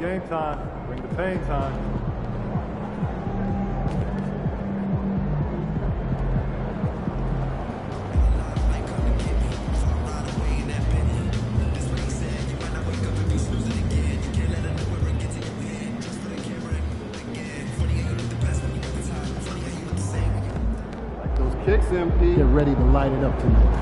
game time. Bring the pain time. Like those kicks, MP. Get ready to light it up tonight.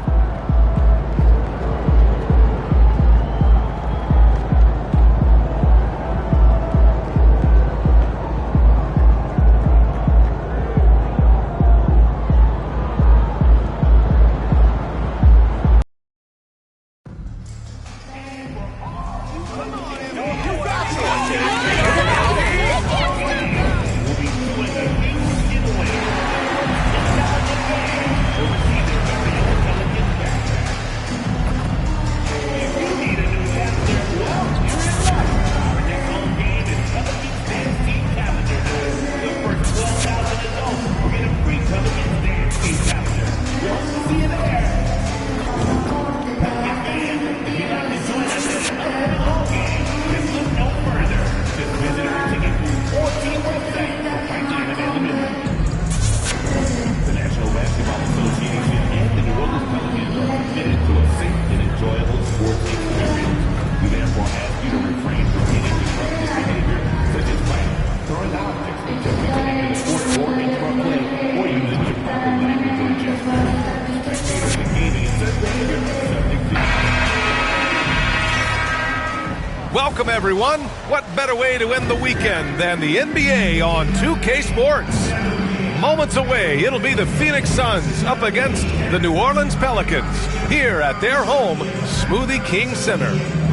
Welcome, everyone. What better way to end the weekend than the NBA on 2K Sports? Moments away, it'll be the Phoenix Suns up against the New Orleans Pelicans here at their home, Smoothie King Center.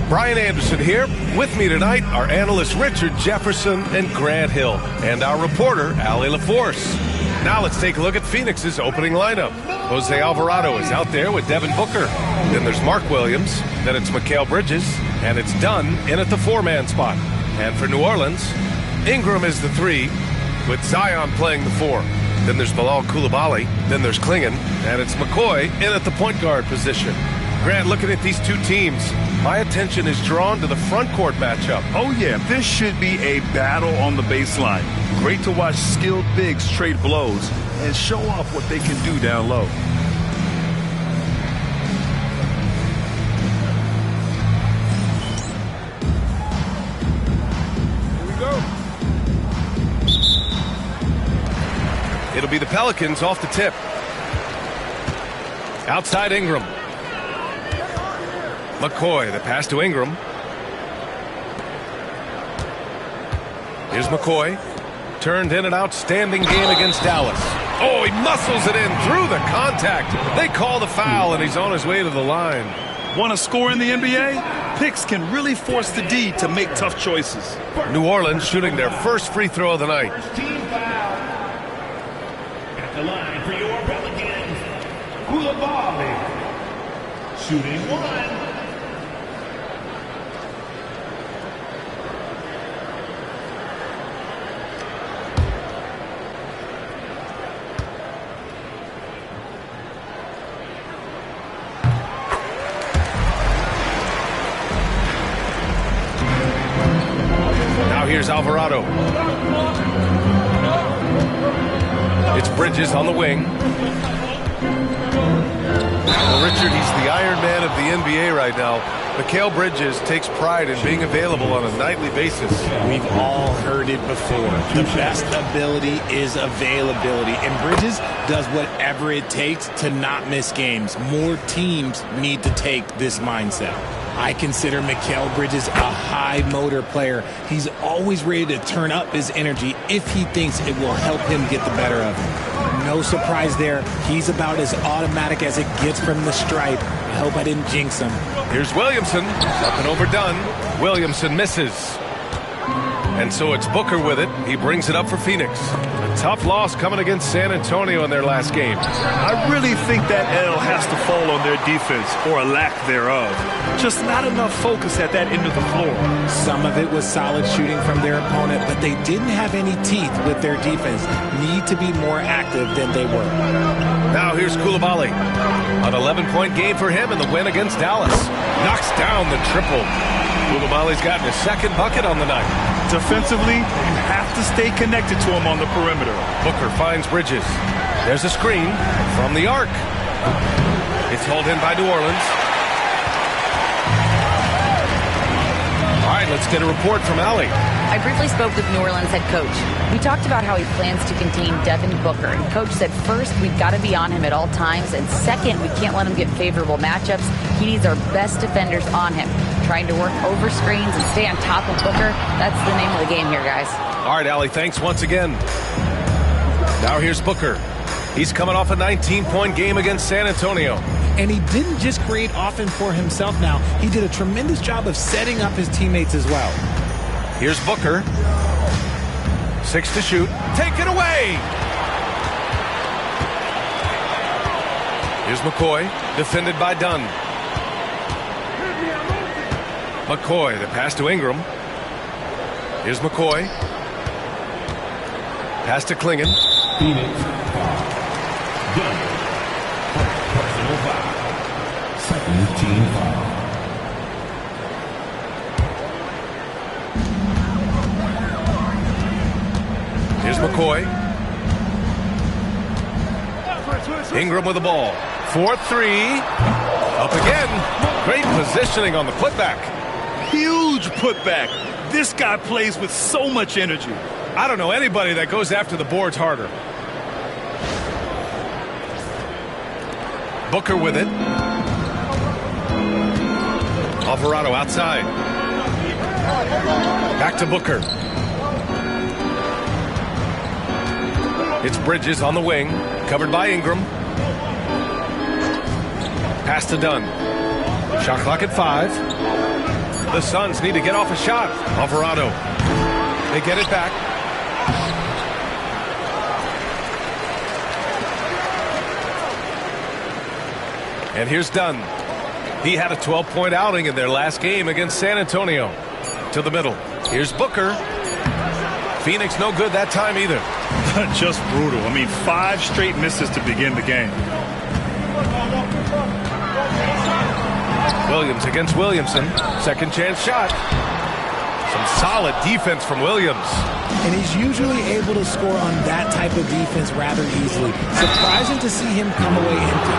Brian Anderson here. With me tonight are analysts Richard Jefferson and Grant Hill, and our reporter, Allie LaForce. Now let's take a look at Phoenix's opening lineup. Jose Alvarado is out there with Devin Booker. Then there's Mark Williams. Then it's Mikal Bridges. And it's Dunn in at the four-man spot. And for New Orleans, Ingram is the 3, with Zion playing the 4. Then there's Bilal Coulibaly. Then there's Klingon. And it's McCoy in at the point guard position. Grant, looking at these two teams, my attention is drawn to the front court matchup. Oh, yeah, this should be a battle on the baseline. Great to watch skilled bigs trade blows and show off what they can do down low. It'll be the Pelicans off the tip. Outside Ingram. McCoy, the pass to Ingram. Here's McCoy. Turned in an outstanding game against Dallas. Oh, he muscles it in through the contact. They call the foul, and he's on his way to the line. Want to score in the NBA? Picks can really force the D to make tough choices. New Orleans shooting their first free throw of the night. The line for your Pelicans, Coulibaly, shooting 1. Now here's Alvarado. It's Bridges on the wing. Well, Richard, he's the Iron Man of the NBA right now. Mikal Bridges takes pride in being available on a nightly basis. We've all heard it before. The best ability is availability. And Bridges does whatever it takes to not miss games. More teams need to take this mindset. I consider Mikal Bridges a high motor player. He's always ready to turn up his energy if he thinks it will help him get the better of him. No surprise there. He's about as automatic as it gets from the stripe. I hope I didn't jinx him. Here's Williamson. Up and overdone. Williamson misses. And so it's Booker with it. He brings it up for Phoenix. A tough loss coming against San Antonio in their last game. I really think that L has to fall on their defense, or a lack thereof. Just not enough focus at that end of the floor. Some of it was solid shooting from their opponent, but they didn't have any teeth with their defense. Need to be more active than they were. Now here's Coulibaly. An 11-point game for him in the win against Dallas. Knocks down the triple. Koulibaly's gotten his second bucket on the night. Defensively, you have to stay connected to him on the perimeter. Booker finds Bridges. There's a screen from the arc. It's hauled in by New Orleans. All right, let's get a report from Allie. I briefly spoke with New Orleans head coach. We talked about how he plans to contain Devin Booker. And coach said, first, we've got to be on him at all times. And second, we can't let him get favorable matchups. He needs our best defenders on him. Trying to work over screens and stay on top of Booker. That's the name of the game here, guys. All right, Allie, thanks once again. Now here's Booker. He's coming off a 19-point game against San Antonio. And he didn't just create offense for himself now. He did a tremendous job of setting up his teammates as well. Here's Booker. 6 to shoot. Take it away! Here's McCoy, defended by Dunn. McCoy, the pass to Ingram. Here's McCoy. Pass to Klingon. Phoenix. Dunn. Personal foul. Second team foul. Here's McCoy. Ingram with the ball. 4-3. Up again. Great positioning on the putback. Huge putback. This guy plays with so much energy. I don't know anybody that goes after the boards harder. Booker with it. Alvarado outside. Back to Booker. It's Bridges on the wing, covered by Ingram. Pass to Dunn. Shot clock at 5. The Suns need to get off a shot. Alvarado. They get it back. And here's Dunn. He had a 12-point outing in their last game against San Antonio. To the middle. Here's Booker. Phoenix no good that time either. Just brutal. I mean, 5 straight misses to begin the game. Williams against Williamson. Second chance shot. Some solid defense from Williams. And he's usually able to score on that type of defense rather easily. Surprising to see him come away empty.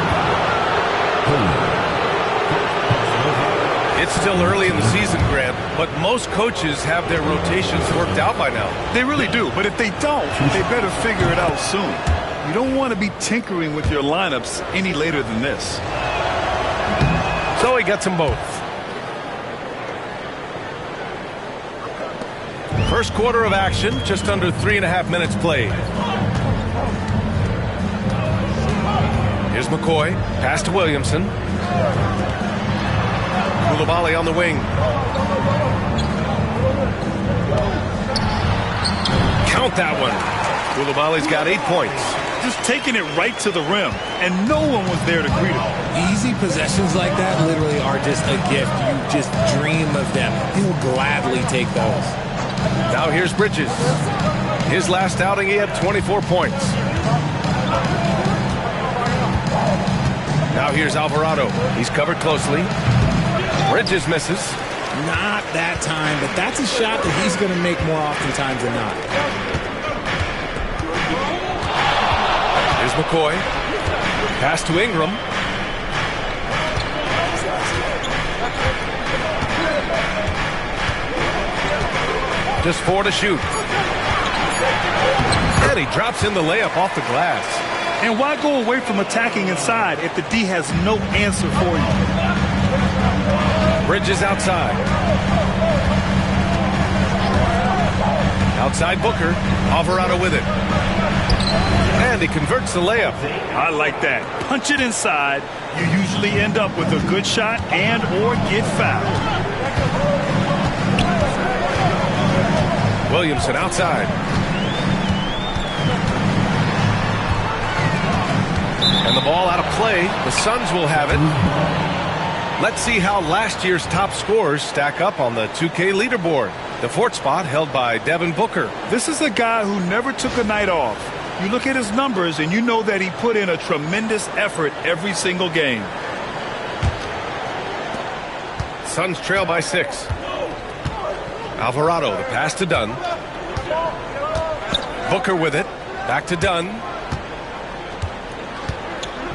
It's still early in the season, Grant, but most coaches have their rotations worked out by now. They really do, but if they don't, they better figure it out soon. You don't want to be tinkering with your lineups any later than this. So he gets them both. First quarter of action, just under 3.5 minutes played. Here's McCoy, pass to Williamson. Koulibaly on the wing. Count that one. Koulibaly's got 8 points. Just taking it right to the rim, and no one was there to greet him. Easy possessions like that literally are just a gift. You just dream of them. He'll gladly take those. Now here's Bridges. His last outing, he had 24 points. Now here's Alvarado. He's covered closely. Bridges misses. Not that time, but that's a shot that he's going to make more oftentimes than not. Here's McCoy. Pass to Ingram. Just 4 to shoot. And he drops in the layup off the glass. And why go away from attacking inside if the D has no answer for you? Bridges outside. Outside Booker. Alvarado with it. And he converts the layup. I like that. Punch it inside. You usually end up with a good shot and or get fouled. Williamson outside. And the ball out of play. The Suns will have it. Let's see how last year's top scorers stack up on the 2K leaderboard. The 4th spot held by Devin Booker. This is a guy who never took a night off. You look at his numbers and you know that he put in a tremendous effort every single game. Suns trail by 6. Alvarado, the pass to Dunn. Booker with it. Back to Dunn.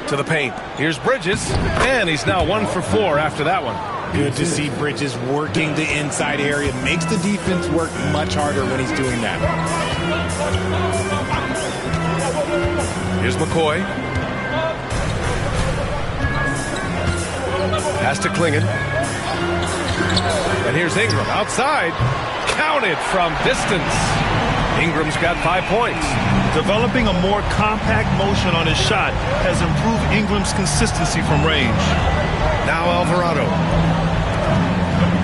To the paint. Here's Bridges. And he's now 1 for 4 after that one. Good to see Bridges working the inside area. Makes the defense work much harder when he's doing that. Here's McCoy. Pass to Clingan. And here's Ingram outside. Counted from distance. Ingram's got 5 points. Developing a more compact motion on his shot has improved Ingram's consistency from range. Now Alvarado.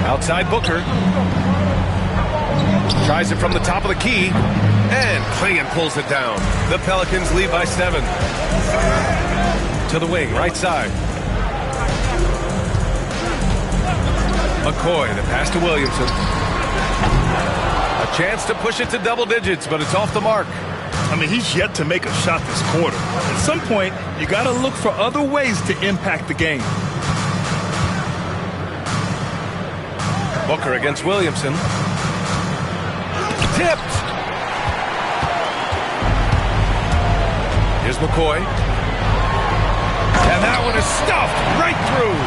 Outside Booker. Tries it from the top of the key. And Clingan pulls it down. The Pelicans lead by 7. To the wing, right side. McCoy, the pass to Williamson. A chance to push it to double digits, but it's off the mark. I mean, he's yet to make a shot this quarter. At some point, you got to look for other ways to impact the game. Booker against Williamson. Tipped. Here's McCoy. And that one is stuffed right through.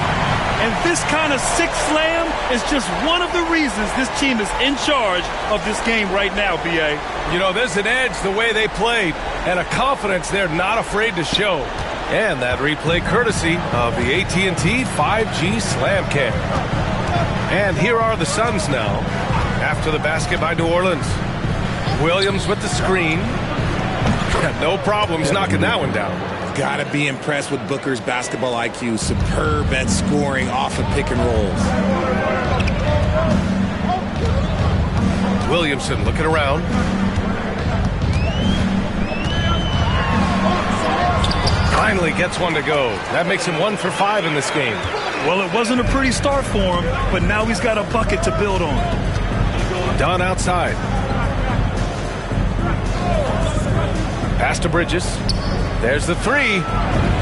And this kind of six slam is just one of the reasons this team is in charge of this game right now, B.A. You know, there's an edge the way they play and a confidence they're not afraid to show. And that replay courtesy of the AT&T 5G Slam Cam. And here are the Suns now after the basket by New Orleans. Williams with the screen. No problems knocking that one down. Gotta be impressed with Booker's basketball IQ. Superb at scoring off of pick and rolls. Williamson looking around. Finally gets one to go. That makes him 1 for 5 in this game. Well, it wasn't a pretty start for him, but now he's got a bucket to build on. Dunn outside. Pass to Bridges. There's the 3.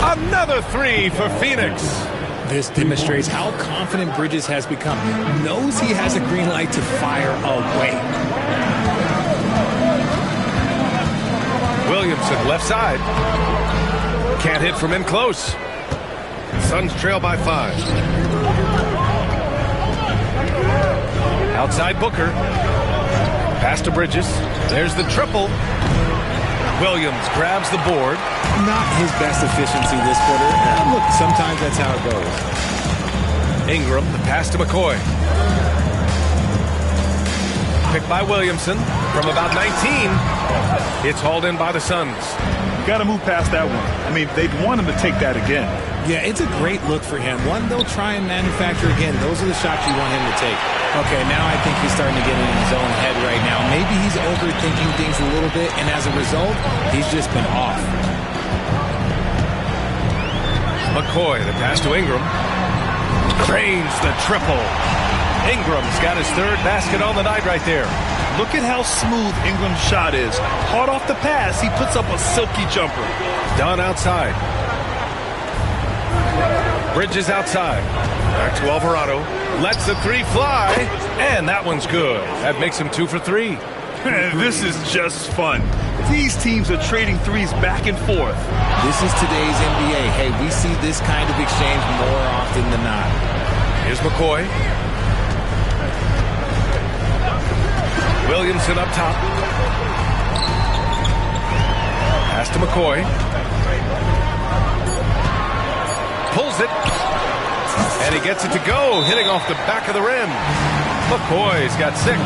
Another 3 for Phoenix. This demonstrates how confident Bridges has become. Knows he has a green light to fire away. Williamson left side. Can't hit from in close. Suns trail by 5. Outside Booker. Pass to Bridges. There's the triple. Williams grabs the board. Not his best efficiency this quarter. Look, sometimes that's how it goes. Ingram, the pass to McCoy. Picked by Williamson from about 19. It's hauled in by the Suns. Got to move past that one. I mean, they'd want him to take that again. Yeah, it's a great look for him. One they'll try and manufacture again. Those are the shots you want him to take. Okay, now I think he's starting to get in his own head right now. Maybe he's overthinking things a little bit, and as a result, he's just been off. McCoy, the pass to Ingram. Drains the triple. Ingram's got his 3rd basket on the night right there. Look at how smooth Ingram's shot is. Hard off the pass, he puts up a silky jumper. Dunn outside. Bridges outside. Back to Alvarado. Lets the 3 fly. And that one's good. That makes him 2 for 3. This is just fun. These teams are trading threes back and forth. This is today's NBA. Hey, we see this kind of exchange more often than not. Here's McCoy. Williamson up top. Pass to McCoy. Pulls it. And he gets it to go, hitting off the back of the rim. McCoy's got 6.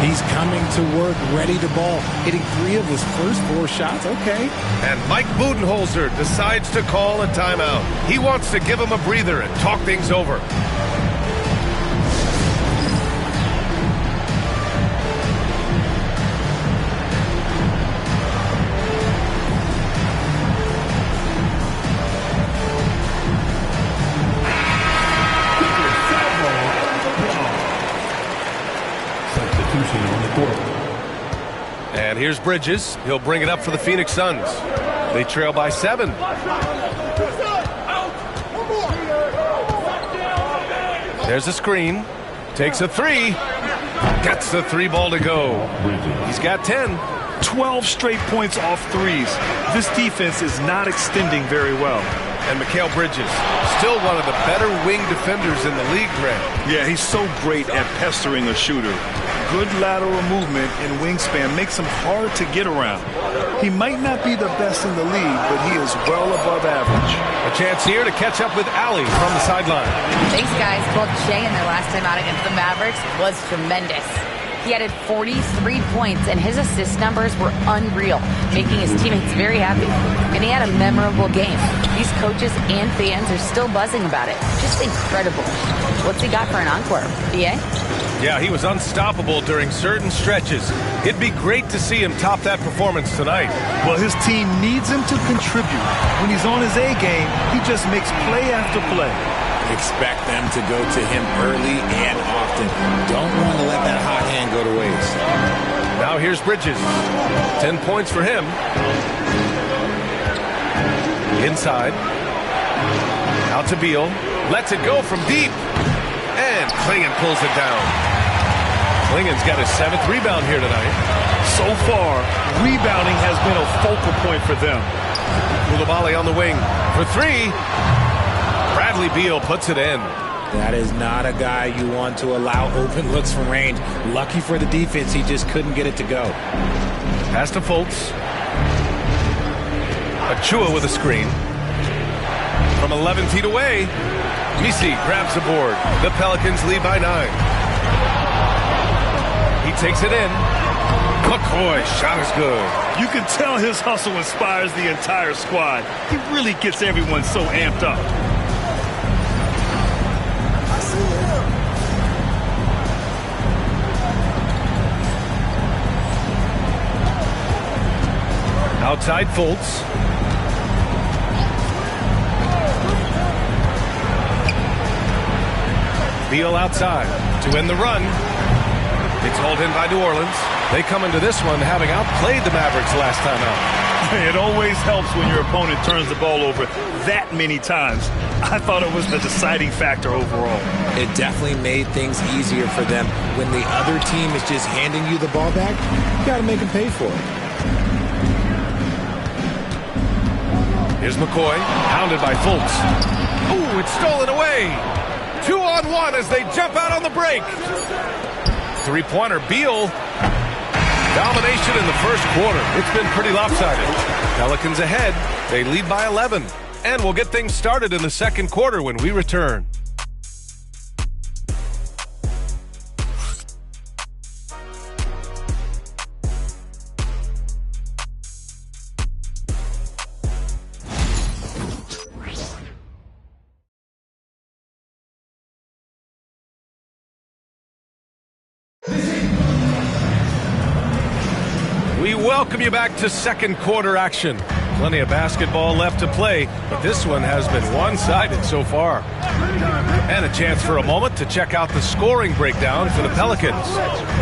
He's coming to work, ready to ball. Hitting 3 of his first 4 shots. Okay. And Mike Budenholzer decides to call a timeout. He wants to give him a breather and talk things over. And here's Bridges. He'll bring it up for the Phoenix Suns. They trail by 7. There's a screen. Takes a 3. Gets the 3 ball to go. He's got 10. 12 straight points off threes. This defense is not extending very well. And Mikal Bridges, still one of the better wing defenders in the league, Grant. Yeah, he's so great at pestering a shooter. Good lateral movement and wingspan makes him hard to get around. He might not be the best in the league, but he is well above average. A chance here to catch up with Allie from the sideline. Thanks, guys. Both Shea and their last time out against the Mavericks was tremendous. He added 43 points, and his assist numbers were unreal, making his teammates very happy. And he had a memorable game. These coaches and fans are still buzzing about it. Just incredible. What's he got for an encore? BA? Yeah, he was unstoppable during certain stretches. It'd be great to see him top that performance tonight. Well, his team needs him to contribute. When he's on his A game, he just makes play after play. Expect them to go to him early and often. Don't want to let that hot hand go to waste. Now here's Bridges. 10 points for him. Inside. Out to Beal. Lets it go from deep. And Clingan pulls it down. Clingan's got his 7th rebound here tonight. So far, rebounding has been a focal point for them. Coulibaly on the wing for 3. Bradley Beal puts it in. That is not a guy you want to allow open looks from range. Lucky for the defense, he just couldn't get it to go. Pass to Fultz. Achua with a screen. From 11 feet away, Misi grabs the board. The Pelicans lead by 9. He takes it in. McCoy, shot is good. You can tell his hustle inspires the entire squad. He really gets everyone so amped up. Outside Fultz. Beal outside to end the run. It's hauled in by New Orleans. They come into this one having outplayed the Mavericks last time out. It always helps when your opponent turns the ball over that many times. I thought it was the deciding factor overall. It definitely made things easier for them. When the other team is just handing you the ball back, you got to make them pay for it. Here's McCoy, hounded by Fultz. Ooh, it's stolen away. 2-on-1 as they jump out on the break. 3-pointer, Beal. Domination in the first quarter. It's been pretty lopsided. Pelicans ahead. They lead by 11. And we'll get things started in the second quarter when we return. We welcome you back to second quarter action. Plenty of basketball left to play, but this one has been one-sided so far. And a chance for a moment to check out the scoring breakdown for the Pelicans.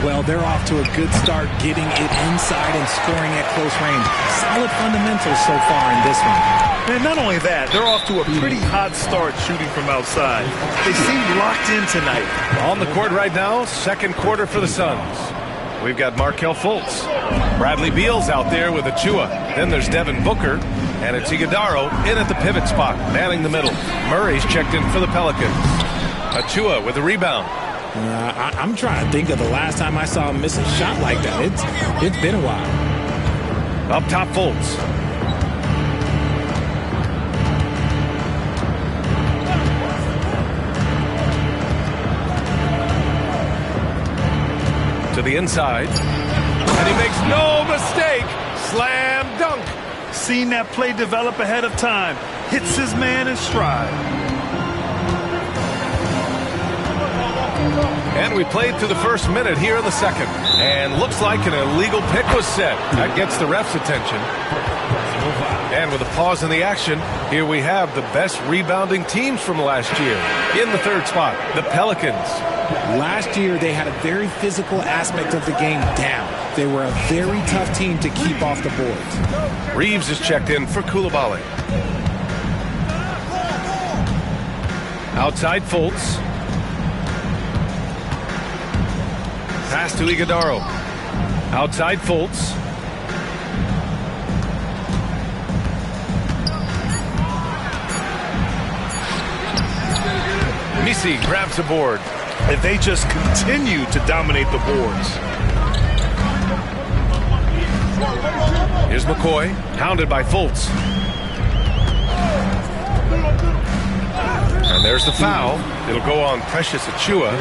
Well, they're off to a good start getting it inside and scoring at close range. Solid fundamentals so far in this one. And not only that, they're off to a pretty hot start shooting from outside. They seem locked in tonight. On the court right now, second quarter for the Suns. We've got Markelle Fultz. Bradley Beal's out there with Achua. Then there's Devin Booker. And it's Iguodaro in at the pivot spot, manning the middle. Murray's checked in for the Pelicans. Achua with the rebound. I'm trying to think of the last time I saw him miss a shot like that. It's been a while. Up top, Fultz. To the inside. And he makes no mistake. Slam dunk. Seen that play develop ahead of time. Hits his man in stride. And we played through the first minute here in the second. And looks like an illegal pick was set. That gets the ref's attention. And with a pause in the action, here we have the best rebounding teams from last year. In the third spot, the Pelicans. Last year, they had a very physical aspect of the game down. They were a very tough team to keep off the boards. Reeves is checked in for Coulibaly. Outside Fultz. Pass to Iguodaro. Outside Fultz. Misi grabs the board. And they just continue to dominate the boards. Here's McCoy, hounded by Fultz. And there's the foul. It'll go on Precious Achiuwa.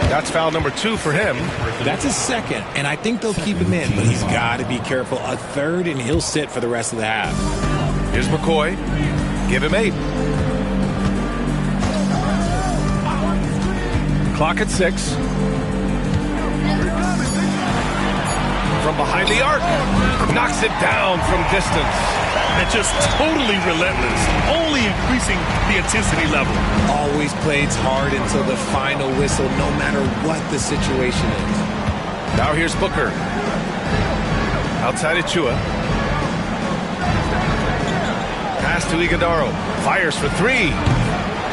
That's foul number 2 for him. That's his second, and I think they'll keep him in, but he's got to be careful. A third, and he'll sit for the rest of the half. Here's McCoy. Give him 8. Clock at 6. From behind the arc. Knocks it down from distance. And just totally relentless, only increasing the intensity level. Always plays hard until the final whistle, no matter what the situation is. Now here's Booker. Outside Achiuwa. Pass to Iguodaro. Fires for 3.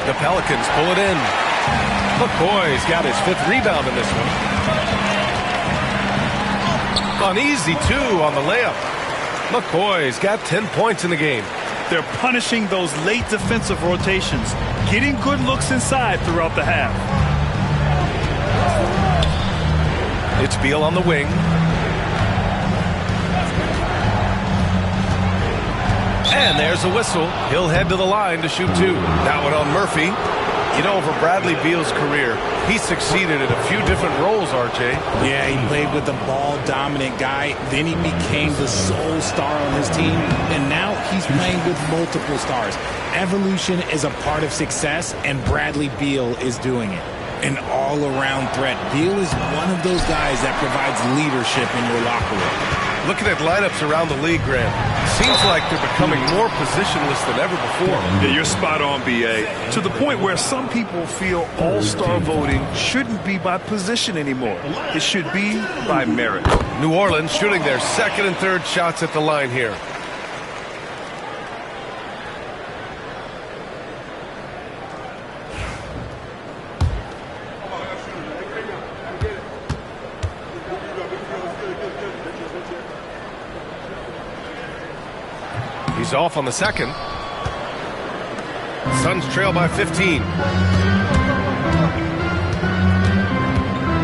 The Pelicans pull it in. McCoy's got his 5th rebound in this one. An easy 2 on the layup. McCoy's got 10 points in the game. They're punishing those late defensive rotations, getting good looks inside throughout the half. It's Beal on the wing. And there's a whistle. He'll head to the line to shoot 2. That one on Murphy. You know, over Bradley Beal's career, he succeeded in a few different roles, RJ. Yeah, he played with the ball-dominant guy. Then he became the sole star on his team. And now he's playing with multiple stars. Evolution is a part of success, and Bradley Beal is doing it. An all-around threat. Beal is one of those guys that provides leadership in your locker room. Looking at lineups around the league, Grant, seems like they're becoming more positionless than ever before. Yeah, you're spot on, B.A. To the point where some people feel all-star voting shouldn't be by position anymore. It should be by merit. New Orleans shooting their 2nd and 3rd shots at the line here. He's off on the 2nd. Suns trail by 15.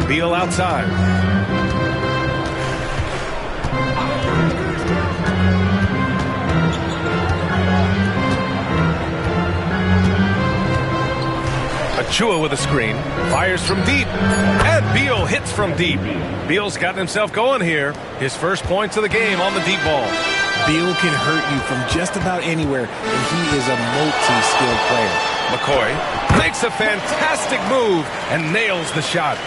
Beal outside. Achiuwa with a screen. Fires from deep. And Beal hits from deep. Beal's gotten himself going here. His first points of the game on the deep ball. Beal can hurt you from just about anywhere, and he is a multi-skilled player. McCoy makes a fantastic move and nails the shot.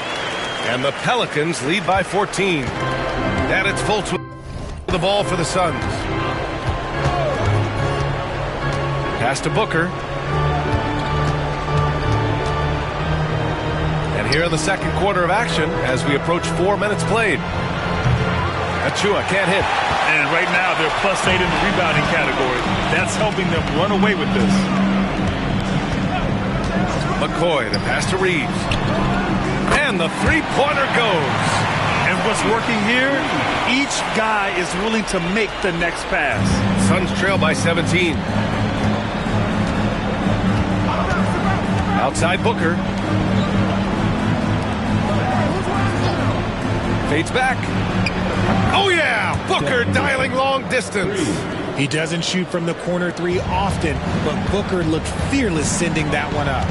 And the Pelicans lead by 14. And it's Fultz with the ball for the Suns. Pass to Booker. And here in the 2nd quarter of action as we approach 4 minutes played. Achiuwa can't hit. And right now they're +8 in the rebounding category. That's helping them run away with this. McCoy, the pass to Reeves. And the 3-pointer goes. And what's working here, each guy is willing to make the next pass. Suns trail by 17. Outside Booker. Fades back. Oh, yeah! Booker dialing long distance. He doesn't shoot from the corner 3 often, but Booker looked fearless sending that one up.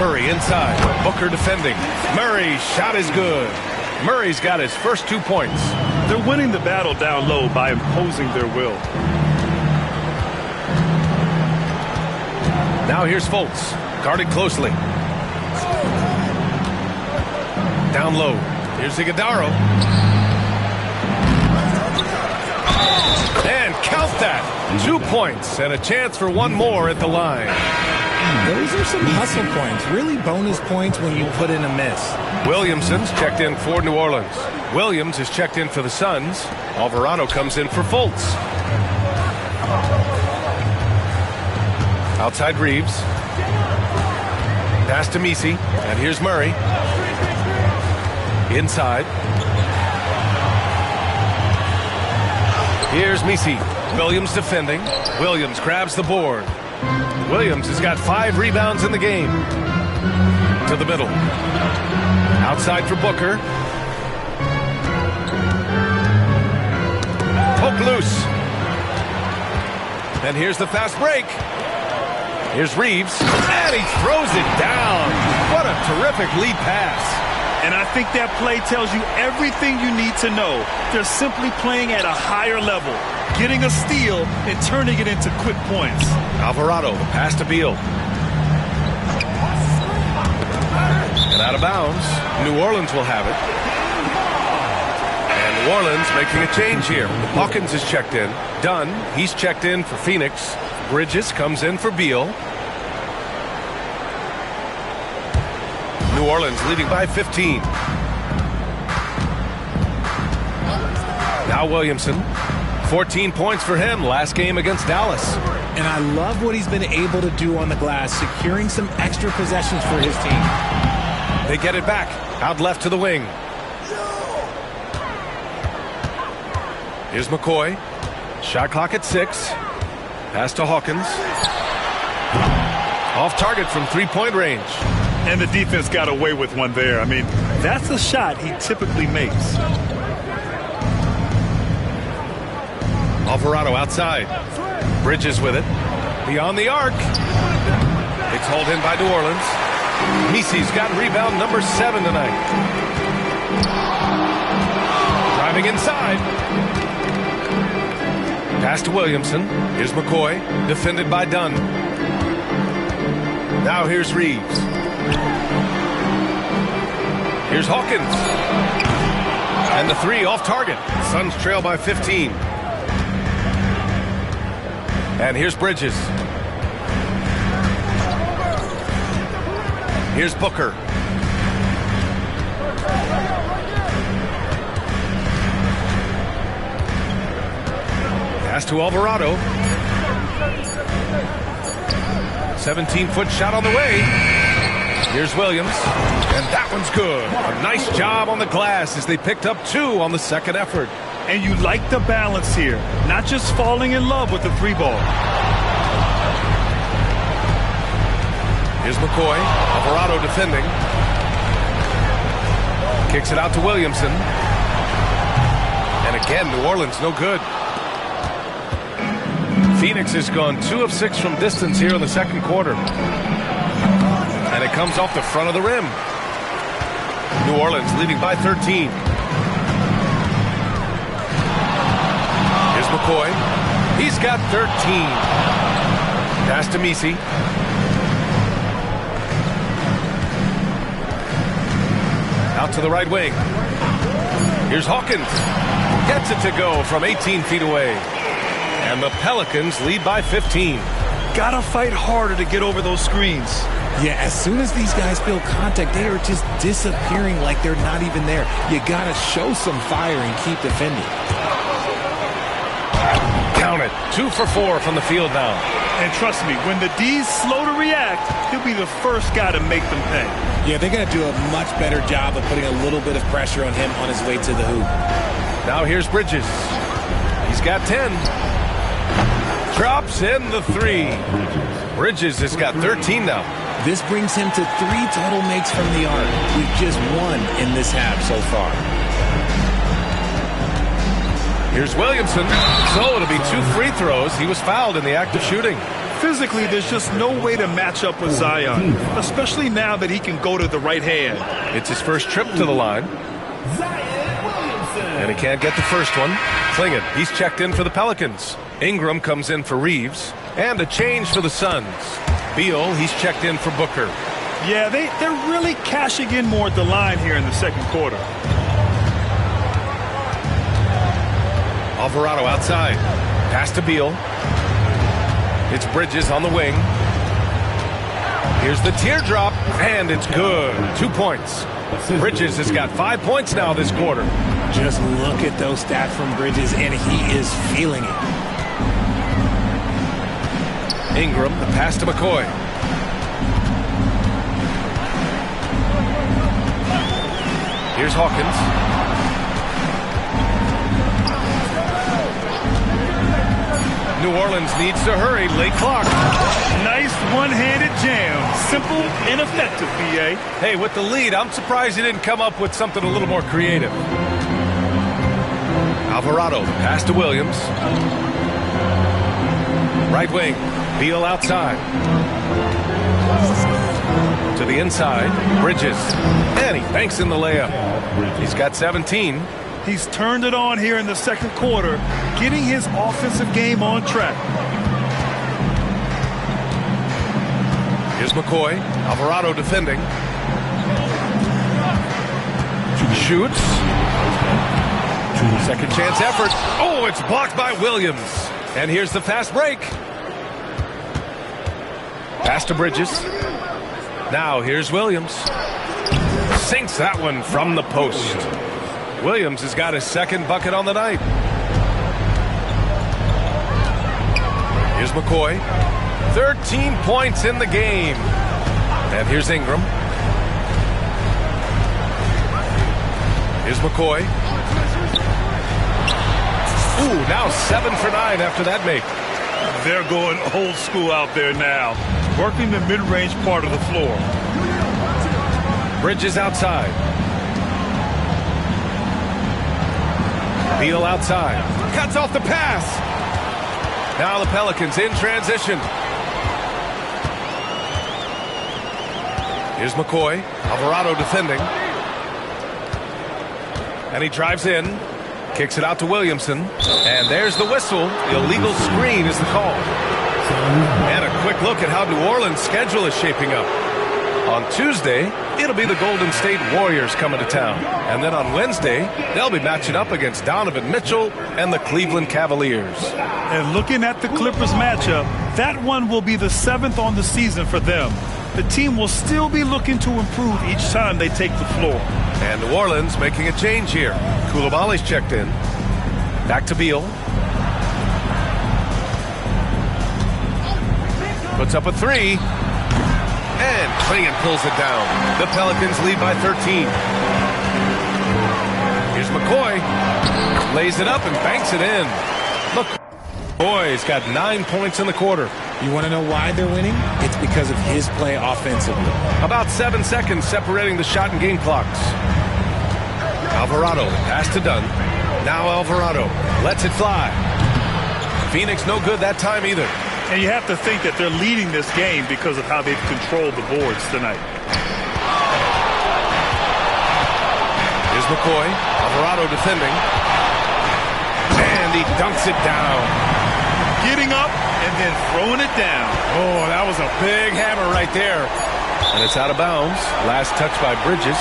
Murray inside. Booker defending. Murray's shot is good. Murray's got his first 2 points. They're winning the battle down low by imposing their will. Now here's Fultz. Guarded closely. Down low. Here's Iguodaro. And count that. 2 points and a chance for 1 more at the line. Those are some hustle points. Really bonus points when you put in a miss. Williamson's checked in for New Orleans. Williams is checked in for the Suns. Alvarado comes in for Fultz. Outside Reeves. Pass to Misi, and here's Murray. Inside. Here's Misi. Williams defending. Williams grabs the board. Williams has got 5 rebounds in the game. To the middle. Outside for Booker. Poke loose. And here's the fast break. Here's Reeves, and he throws it down. What a terrific lead pass. And I think that play tells you everything you need to know. They're simply playing at a higher level, getting a steal and turning it into quick points. Alvarado, the pass to Beal. And out of bounds. New Orleans will have it. And New Orleans making a change here. Hawkins is checked in. Dunn, he's checked in for Phoenix. Bridges comes in for Beal. New Orleans leading by 15. Now Williamson. 14 points for him last game against Dallas. And I love what he's been able to do on the glass, securing some extra possessions for his team. They get it back. Out left to the wing. Here's McCoy. Shot clock at 6. Pass to Hawkins. Off target from three-point range. And the defense got away with one there. I mean, that's a shot he typically makes. Alvarado outside. Bridges with it. Beyond the arc. It's hauled in by New Orleans. Misi's got rebound number 7 tonight. Driving inside. Pass to Williamson. Here's McCoy. Defended by Dunn. Now here's Reeves. Here's Hawkins. And the 3 off target. Suns trail by 15. And here's Bridges. Here's Booker. Pass to Alvarado. 17-foot shot on the way. Here's Williams. And that one's good. A nice job on the glass as they picked up 2 on the second effort. And you like the balance here. Not just falling in love with the 3 ball. Here's McCoy. Alvarado defending. Kicks it out to Williamson. And again, New Orleans no good. Phoenix has gone 2 of 6 from distance here in the second quarter. And it comes off the front of the rim. New Orleans leading by 13. Here's McCoy. He's got 13. Pass to Misi. Out to the right wing. Here's Hawkins. Gets it to go from 18 feet away. And the Pelicans lead by 15. Gotta fight harder to get over those screens. Yeah, as soon as these guys feel contact, they are just disappearing like they're not even there. You gotta show some fire and keep defending. Count it. 2 for 4 from the field now. And trust me, when the D's slow to react, he'll be the first guy to make them pay. Yeah, they're going to do a much better job of putting a little bit of pressure on him on his way to the hoop. Now here's Bridges. He's got 10. Drops in the 3. Bridges has got 13 now. This brings him to 3 total makes from the arc, with just 1 in this half so far. Here's Williamson. So it'll be 2 free throws. He was fouled in the act of shooting. Physically, there's just no way to match up with Zion, especially now that he can go to the right hand. It's his first trip to the line. And he can't get the first one. Clingan, he's checked in for the Pelicans. Ingram comes in for Reeves. And a change for the Suns. Beal, he's checked in for Booker. Yeah, they're really cashing in more at the line here in the second quarter. Alvarado outside. Pass to Beal. It's Bridges on the wing. Here's the teardrop, and it's good. 2 points. Bridges has got 5 points now this quarter. Just look at those stats from Bridges, and he is feeling it. Ingram, the pass to McCoy. Here's Hawkins. New Orleans needs to hurry. Late clock. Nice one-handed jam. Simple and effective, B.A. Hey, with the lead, I'm surprised he didn't come up with something a little more creative. Alvarado, pass to Williams. Right wing, Beal outside. To the inside, Bridges. And he banks in the layup. He's got 17. He's turned it on here in the second quarter, getting his offensive game on track. Here's McCoy. Alvarado defending. Shoots. Second chance effort. Oh, it's blocked by Williams. And here's the fast break. Pass to Bridges. Now here's Williams. Sinks that one from the post. Williams has got his second bucket on the night. Here's McCoy. 13 points in the game. And here's Ingram. Here's McCoy. Ooh, now 7 for 9 after that make. They're going old school out there now, working the mid-range part of the floor. Bridges outside. Beal outside. Cuts off the pass. Now the Pelicans in transition. Here's McCoy. Alvarado defending. And he drives in. Kicks it out to Williamson. And there's the whistle. Illegal screen is the call. And a quick look at how New Orleans' schedule is shaping up. On Tuesday, it'll be the Golden State Warriors coming to town. And then on Wednesday, they'll be matching up against Donovan Mitchell and the Cleveland Cavaliers. And looking at the Clippers matchup, that one will be the 7th on the season for them. The team will still be looking to improve each time they take the floor. And New Orleans making a change here. Koulibaly's checked in. Back to Beal. Puts up a 3. And Clingan pulls it down. The Pelicans lead by 13. Here's McCoy. Lays it up and banks it in. Look, McCoy's got 9 points in the quarter. You want to know why they're winning? It's because of his play offensively. About 7 seconds separating the shot and game clocks. Alvarado, pass to Dunn. Now Alvarado lets it fly. Phoenix no good that time either. And you have to think that they're leading this game because of how they've controlled the boards tonight. Here's McCoy. Alvarado defending. And he dunks it down. Getting up and then throwing it down. Oh, that was a big hammer right there. And it's out of bounds. Last touch by Bridges.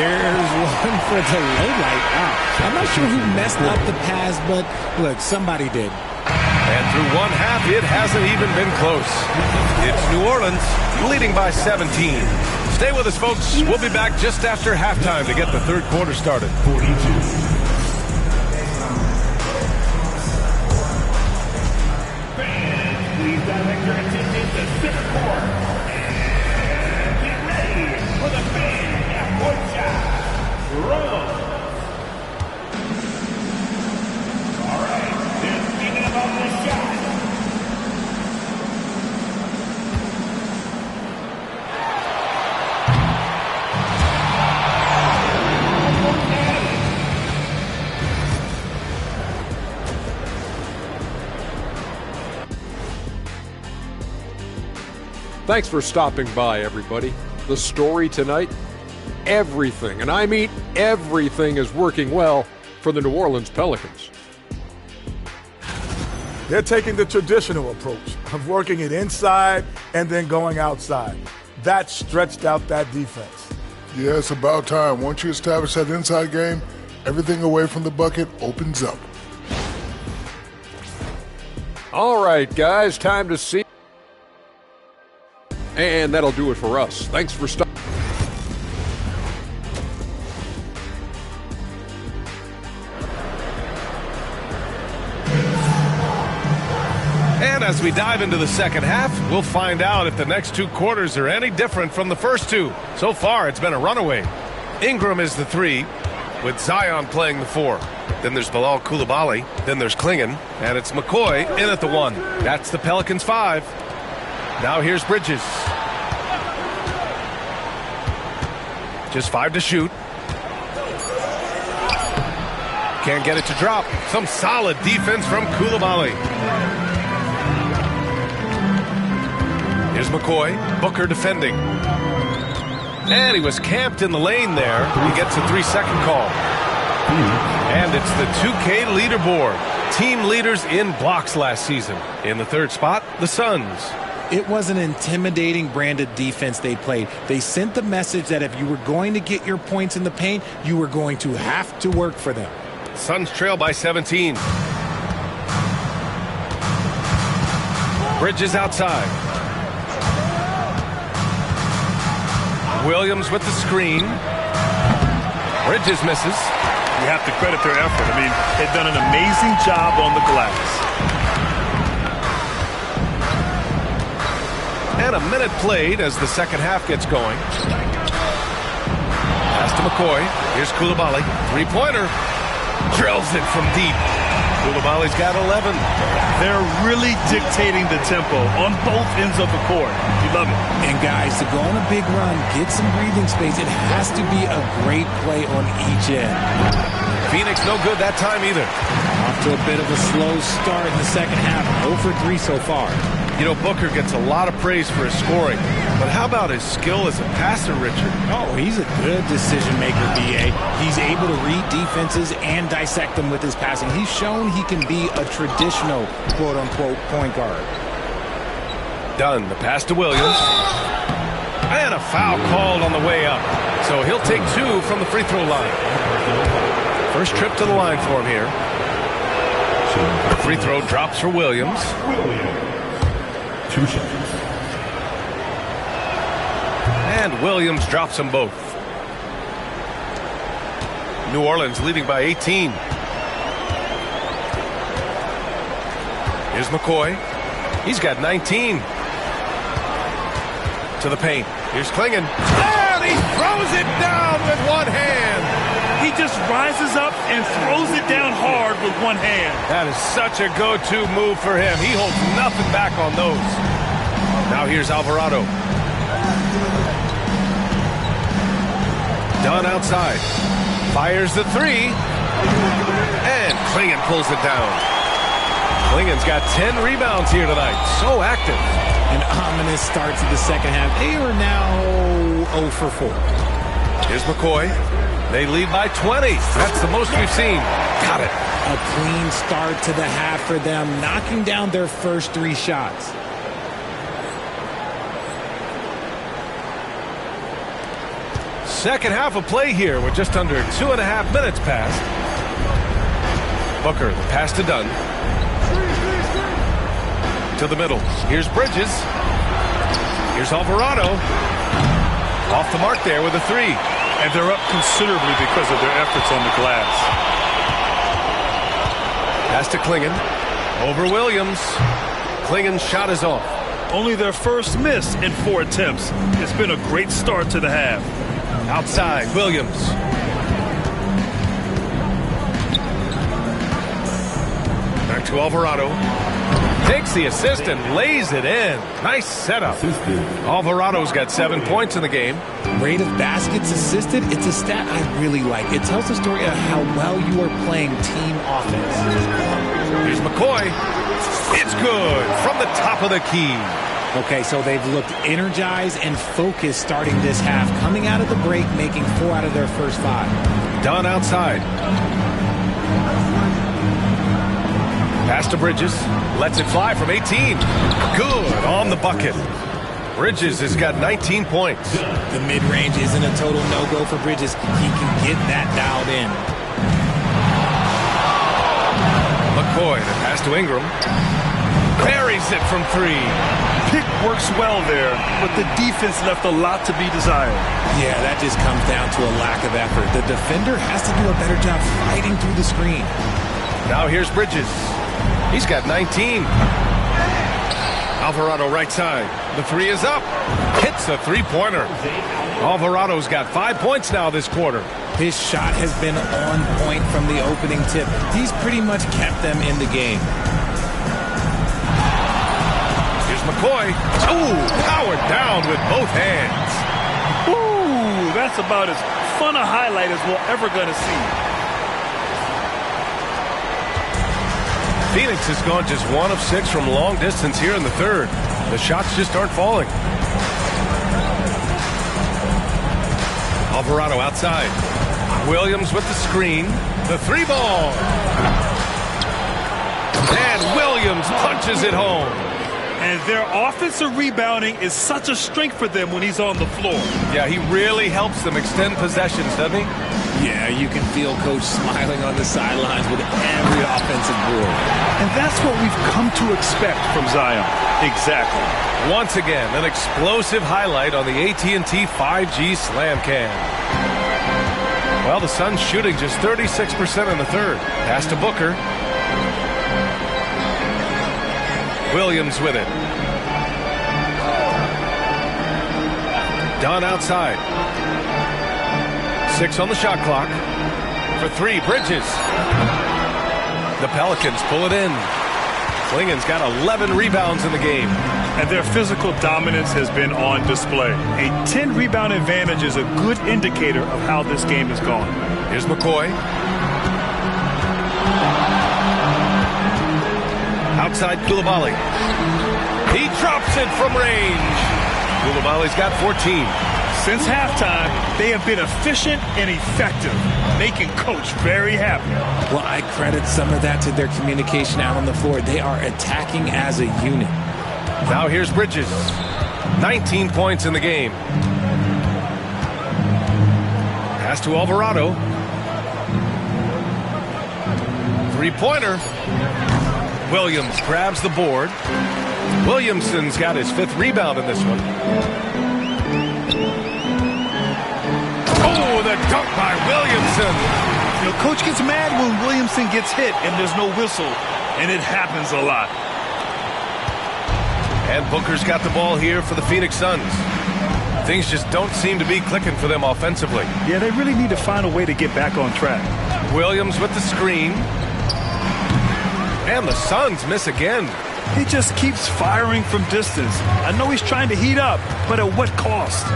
There's one for the low light. Wow. I'm not sure who messed up the pass, but look, somebody did. And through one half, it hasn't even been close. It's New Orleans leading by 17. Stay with us, folks. We'll be back just after halftime to get the third quarter started. 42. Please direct your attention to center court. And get ready for the big half-court shot. Roll. All right, they're thinking about this shot. Thanks for stopping by, everybody. The story tonight, everything, and I mean everything, is working well for the New Orleans Pelicans. They're taking the traditional approach of working it inside and then going outside. That stretched out that defense. Yeah, it's about time. Once you establish that inside game, everything away from the bucket opens up. All right, guys, time to see. And that'll do it for us. Thanks for stopping. And as we dive into the second half, we'll find out if the next two quarters are any different from the first two. So far, it's been a runaway. Ingram is the 3, with Zion playing the 4. Then there's Bilal Coulibaly. Then there's Klingon. And it's McCoy in at the 1. That's the Pelicans 5. Now here's Bridges. Just 5 to shoot. Can't get it to drop. Some solid defense from Coulibaly. Here's McCoy. Booker defending. And he was camped in the lane there. He gets a 3-second call. And it's the 2K leaderboard. Team leaders in blocks last season. In the 3rd spot, the Suns. It was an intimidating branded defense they played. They sent the message that if you were going to get your points in the paint, you were going to have to work for them. Suns trail by 17. Bridges outside. Williams with the screen. Bridges misses. You have to credit their effort. I mean, they've done an amazing job on the glass. And a minute played as the second half gets going. Pass to McCoy. Here's Coulibaly. 3-pointer. Drills it from deep. Coulibaly's got 11. They're really dictating the tempo on both ends of the court. You love it. And guys, to go on a big run, get some breathing space, it has to be a great play on each end. Phoenix no good that time either. Off to a bit of a slow start in the second half. 0 for 3 so far. You know, Booker gets a lot of praise for his scoring. But how about his skill as a passer, Richard? Oh, he's a good decision maker, B.A. He's able to read defenses and dissect them with his passing. He's shown he can be a traditional, quote-unquote, point guard. Dunn, the pass to Williams. And a foul called on the way up. So he'll take 2 from the free throw line. First trip to the line for him here. The free throw drops for Williams. 2 seconds. And Williams drops them both. New Orleans leading by 18. Here's McCoy. He's got 19. To the paint. Here's Klingon. And he throws it down with one hand. He just rises up and throws it down hard with one hand. That is such a go-to move for him. He holds nothing back on those. Now here's Alvarado. Dunn outside. Fires the 3. And Klingon pulls it down. Klingon's got 10 rebounds here tonight. So active. An ominous start to the second half. They are now 0 for 4. Here's McCoy. They lead by 20. That's the most we've seen. Got it. A clean start to the half for them, knocking down their first 3 shots. Second half of play here with just under 2.5 minutes passed. Booker, the pass to Dunn. To the middle. Here's Bridges. Here's Alvarado. Off the mark there with a 3. And they're up considerably because of their efforts on the glass. Pass to Klingon. Over Williams. Klingon's shot is off. Only their first miss in 4 attempts. It's been a great start to the half. Outside, Williams. Back to Alvarado. Takes the assist and lays it in. Nice setup. Alvarado's got 7 points in the game. Rate of baskets assisted, it's a stat I really like. It tells the story of how well you are playing team offense. Here's McCoy. It's good from the top of the key. Okay, so they've looked energized and focused starting this half. Coming out of the break, making 4 out of their first 5. Dunn outside. Pass to Bridges. Lets it fly from 18. Good on the bucket. Bridges has got 19 points. The mid-range isn't a total no-go for Bridges. He can get that dialed in. McCoy, the pass to Ingram. Buries it from 3. Pick works well there, but the defense left a lot to be desired. Yeah, that just comes down to a lack of effort. The defender has to do a better job fighting through the screen. Now here's Bridges. He's got 19. Alvarado right side. The three is up. Hits a three-pointer. Alvarado's got 5 points now this quarter. His shot has been on point from the opening tip. He's pretty much kept them in the game. Here's McCoy. Ooh, powered down with both hands. Ooh, that's about as fun a highlight as we're ever going to see. Phoenix has gone just 1 of 6 from long distance here in the third. The shots just aren't falling. Alvarado outside. Williams with the screen. The three ball. And Williams punches it home. And their offensive rebounding is such a strength for them when he's on the floor. Yeah, he really helps them extend possessions, doesn't he? Yeah, you can feel Coach smiling on the sidelines with every offensive board. And that's what we've come to expect from Zion. Exactly. Once again, an explosive highlight on the AT&T 5G Slam Cam. Well, the Suns shooting just 36% in the third. Pass to Booker. Williams with it. Dunn outside. 6 on the shot clock. For 3, Bridges. The Pelicans pull it in. Klingen's got 11 rebounds in the game. And their physical dominance has been on display. A 10-rebound advantage is a good indicator of how this game has gone. Here's McCoy. Outside Coulibaly. He drops it from range. Coulibaly's got 14. Since halftime, they have been efficient and effective, making Coach very happy. Well, I credit some of that to their communication out on the floor. They are attacking as a unit. Now here's Bridges. 19 points in the game. Pass to Alvarado. Three-pointer. Williams grabs the board. Williamson's got his 5th rebound in this one. Oh, the dunk by Williamson. You know, Coach gets mad when Williamson gets hit and there's no whistle, and it happens a lot. And Booker's got the ball here for the Phoenix Suns. Things just don't seem to be clicking for them offensively. Yeah, they really need to find a way to get back on track. Williams with the screen. And the Suns miss again. He just keeps firing from distance. I know he's trying to heat up, but at what cost?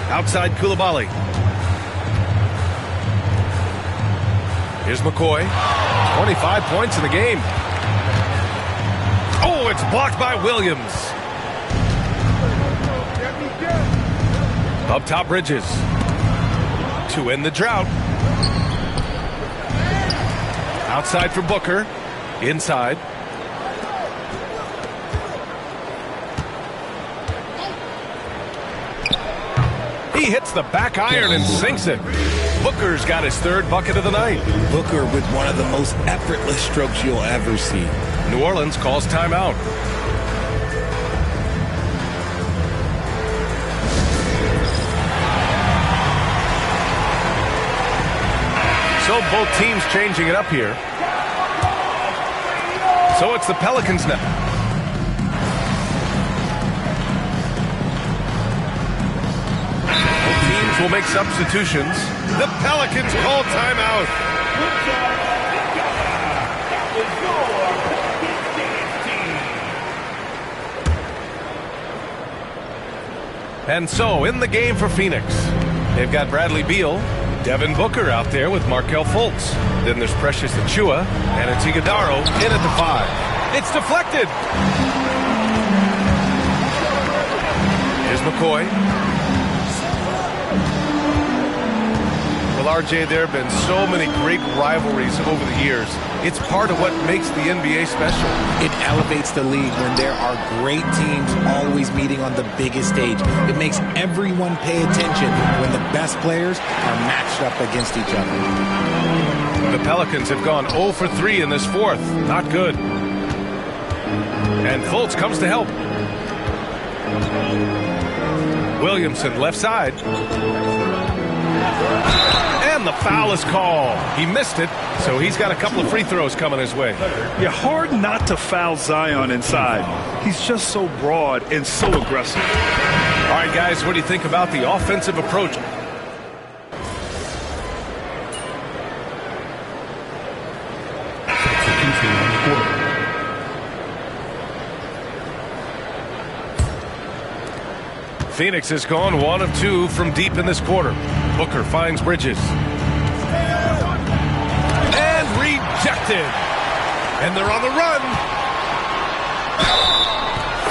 Outside Coulibaly. Here's McCoy. 25 points in the game. Oh, it's blocked by Williams. Up top, Bridges. To end the drought. Outside for Booker. Inside. He hits the back iron and sinks it. Booker's got his 3rd bucket of the night. Booker with one of the most effortless strokes you'll ever see. New Orleans calls timeout. So both teams changing it up here. So it's the Pelicans now. Both teams will make substitutions. The Pelicans call timeout. And so in the game for Phoenix, they've got Bradley Beal, Devin Booker out there with Markelle Fultz. Then there's Precious Achiuwa, and it's Iguodala in at the 5. It's deflected. Here's McCoy. Well, RJ, there have been so many great rivalries over the years. It's part of what makes the NBA special. It elevates the league when there are great teams always meeting on the biggest stage. It makes everyone pay attention when the best players are matched up against each other. The Pelicans have gone 0 for 3 in this 4th. Not good. And Fultz comes to help. Williamson left side. And the foul is called. He missed it, so he's got a couple of free throws coming his way. Yeah, hard not to foul Zion inside. He's just so broad and so aggressive. All right, guys, what do you think about the offensive approach? Phoenix has gone 1 of 2 from deep in this quarter. Booker finds Bridges. And rejected. And they're on the run.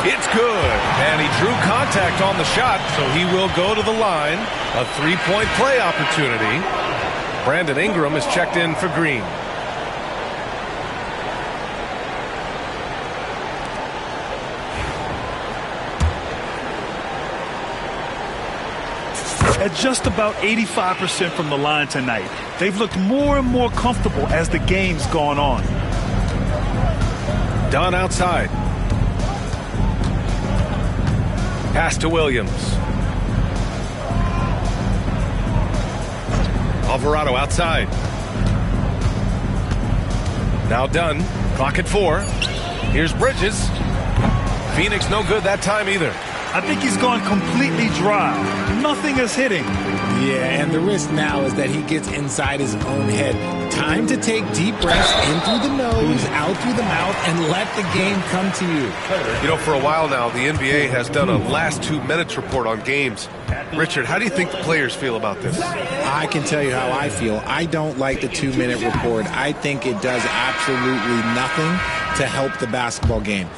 It's good. And he drew contact on the shot, so he will go to the line. A three-point play opportunity. Brandon Ingram is checked in for Green. At just about 85% from the line tonight. They've looked more and more comfortable as the game's gone on. Dunn outside. Pass to Williams. Alvarado outside. Now Dunn. Clock at 4. Here's Bridges. Phoenix no good that time either. I think he's gone completely dry. Nothing is hitting. Yeah, and the risk now is that he gets inside his own head. Time to take deep breaths in through the nose, out through the mouth, and let the game come to you. You know, for a while now, the NBA has done a last 2 minutes report on games. Richard, how do you think the players feel about this? I can tell you how I feel. I don't like the 2-minute report. I think it does absolutely nothing to help the basketball game.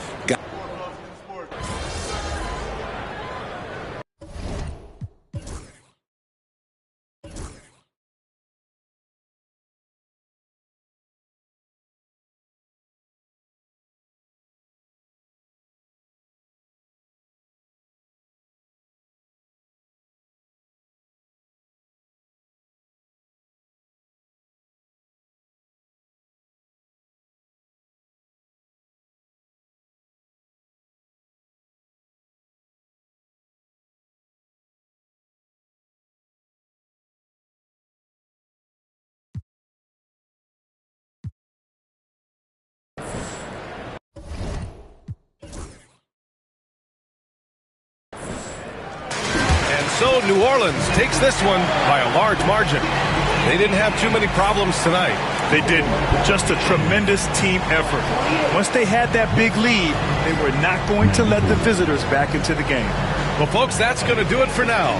So New Orleans takes this one by a large margin. They didn't have too many problems tonight. They didn't. Just a tremendous team effort. Once they had that big lead, they were not going to let the visitors back into the game. Well, folks, that's going to do it for now.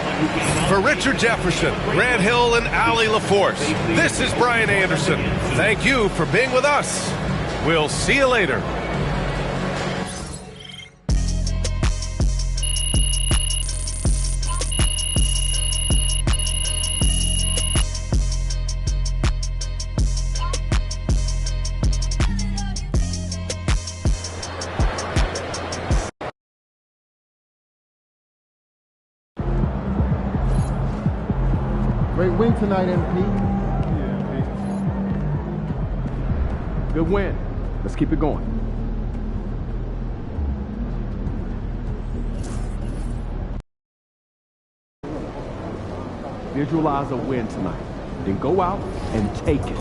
For Richard Jefferson, Grant Hill, and Allie LaForce, this is Brian Anderson. Thank you for being with us. We'll see you later. Great win tonight, MP. Yeah, Good win. Let's keep it going. Visualize a win tonight. Then go out and take it.